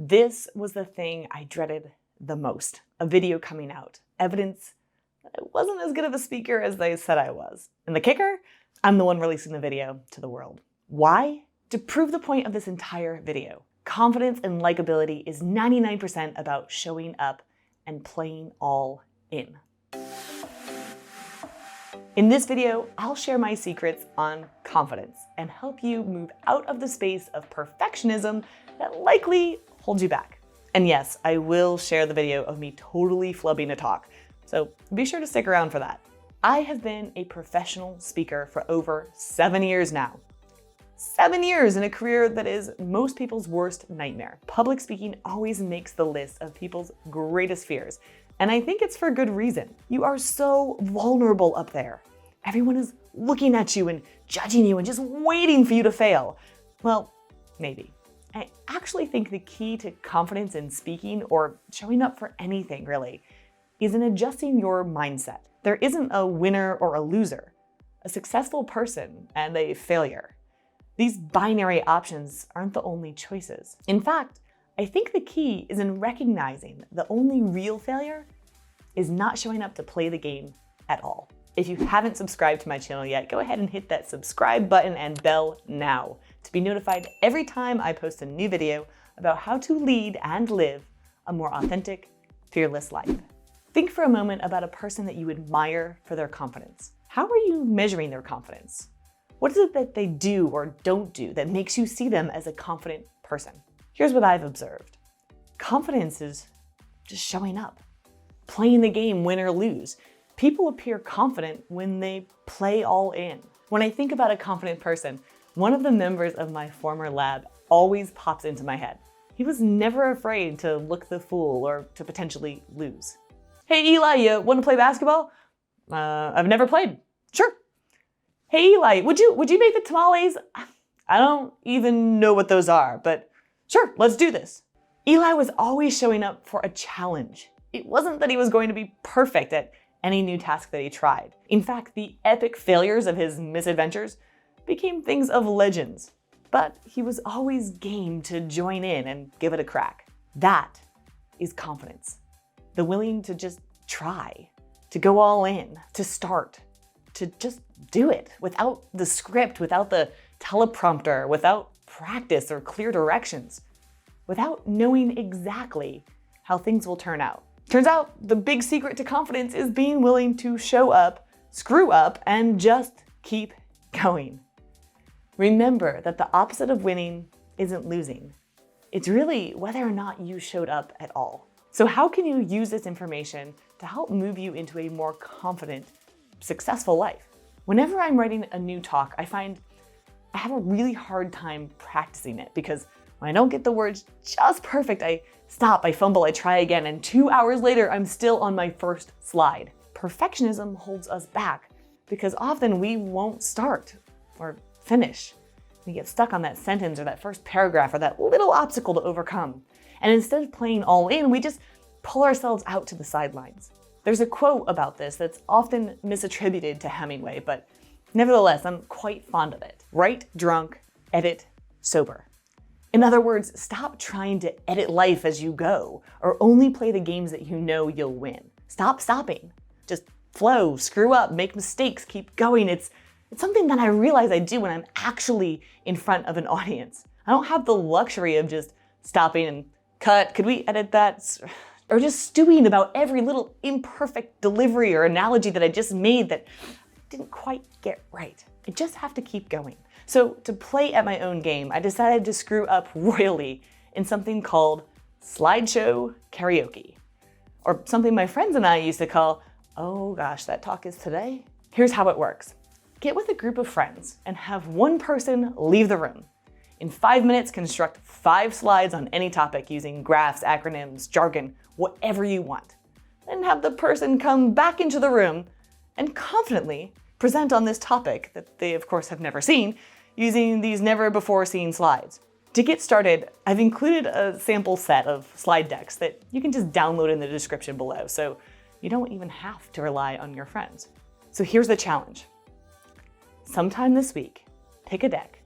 This was the thing I dreaded the most, a video coming out. Evidence that I wasn't as good of a speaker as they said I was. And the kicker? I'm the one releasing the video to the world. Why? To prove the point of this entire video. Confidence and likability is 99% about showing up and playing all in. In this video, I'll share my secrets on confidence and help you move out of the space of perfectionism that likely holds you back. And yes, I will share the video of me totally flubbing a talk, so be sure to stick around for that. I have been a professional speaker for over 7 years now. 7 years in a career that is most people's worst nightmare. Public speaking always makes the list of people's greatest fears, and I think it's for good reason. You are so vulnerable up there. Everyone is looking at you and judging you and just waiting for you to fail. Well, maybe. I actually think the key to confidence in speaking, or showing up for anything really, is in adjusting your mindset. There isn't a winner or a loser, a successful person and a failure. These binary options aren't the only choices. In fact, I think the key is in recognizing the only real failure is not showing up to play the game at all. If you haven't subscribed to my channel yet, go ahead and hit that subscribe button and bell now to be notified every time I post a new video about how to lead and live a more authentic, fearless life. Think for a moment about a person that you admire for their confidence. How are you measuring their confidence? What is it that they do or don't do that makes you see them as a confident person? Here's what I've observed. Confidence is just showing up, playing the game win or lose. People appear confident when they play all in. When I think about a confident person, one of the members of my former lab always pops into my head. He was never afraid to look the fool or to potentially lose. Hey Eli, you want to play basketball? I've never played. Sure. Hey Eli, would you make the tamales? I don't even know what those are, but sure, let's do this. Eli was always showing up for a challenge. It wasn't that he was going to be perfect at any new task that he tried. In fact, the epic failures of his misadventures became things of legends. But he was always game to join in and give it a crack. That is confidence. The willing to just try, to go all in, to start, to just do it without the script, without the teleprompter, without practice or clear directions, without knowing exactly how things will turn out. Turns out the big secret to confidence is being willing to show up, screw up, and just keep going. Remember that the opposite of winning isn't losing. It's really whether or not you showed up at all. So how can you use this information to help move you into a more confident, successful life? Whenever I'm writing a new talk, I find I have a really hard time practicing it because when I don't get the words just perfect, I stop, I fumble, I try again, and 2 hours later, I'm still on my first slide. Perfectionism holds us back because often we won't start or finish. We get stuck on that sentence or that first paragraph or that little obstacle to overcome. And instead of playing all in, we just pull ourselves out to the sidelines. There's a quote about this that's often misattributed to Hemingway, but nevertheless, I'm quite fond of it. Write drunk, edit sober. In other words, stop trying to edit life as you go, or only play the games that you know you'll win. Stop stopping. Just flow, screw up, make mistakes, keep going. It's something that I realize I do when I'm actually in front of an audience. I don't have the luxury of just stopping and cut, could we edit that? Or just stewing about every little imperfect delivery or analogy that I just made that didn't quite get right. I just have to keep going. So to play at my own game, I decided to screw up royally in something called slideshow karaoke, or something my friends and I used to call, oh gosh, that talk is today. Here's how it works. Get with a group of friends and have one person leave the room. In 5 minutes, construct 5 slides on any topic using graphs, acronyms, jargon, whatever you want. Then have the person come back into the room and confidently present on this topic that they of course have never seen using these never before seen slides. To get started, I've included a sample set of slide decks that you can just download in the description below, so you don't even have to rely on your friends. So here's the challenge. Sometime this week, pick a deck,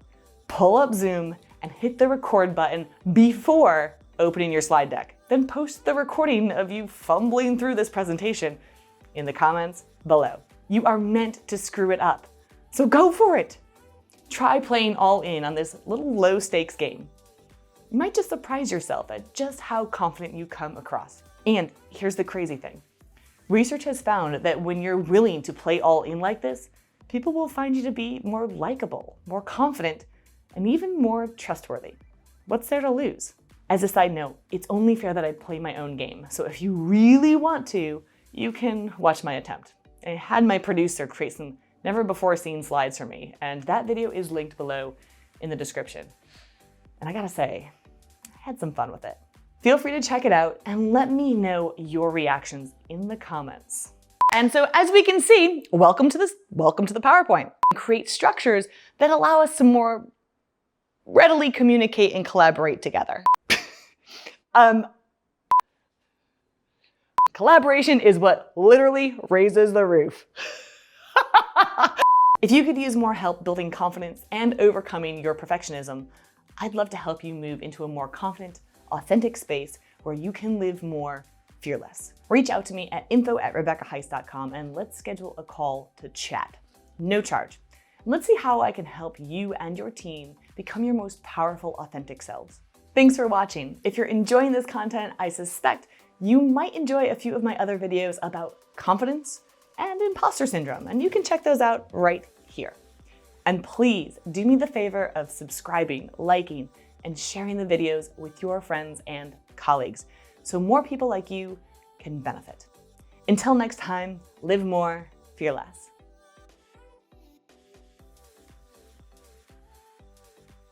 pull up Zoom, and hit the record button before opening your slide deck, then post the recording of you fumbling through this presentation in the comments below. You are meant to screw it up, so go for it. Try playing all in on this little low stakes game. You might just surprise yourself at just how confident you come across. And here's the crazy thing. Research has found that when you're willing to play all in like this, people will find you to be more likable, more confident, and even more trustworthy. What's there to lose? As a side note, it's only fair that I play my own game. So if you really want to, you can watch my attempt. I had my producer create some never before seen slides for me, and that video is linked below in the description. And I gotta say, I had some fun with it. Feel free to check it out and let me know your reactions in the comments. And so as we can see, welcome to the PowerPoint. Create structures that allow us to more readily communicate and collaborate together. Collaboration is what literally raises the roof. If you could use more help building confidence and overcoming your perfectionism, I'd love to help you move into a more confident, authentic space where you can live more fearless. Reach out to me at info@rebeccaheiss.com and let's schedule a call to chat. No charge. Let's see how I can help you and your team become your most powerful, authentic selves. Thanks for watching. If you're enjoying this content, I suspect you might enjoy a few of my other videos about confidence and imposter syndrome, and you can check those out right here. And please do me the favor of subscribing, liking, and sharing the videos with your friends and colleagues so more people like you can benefit. Until next time, live more, fear less.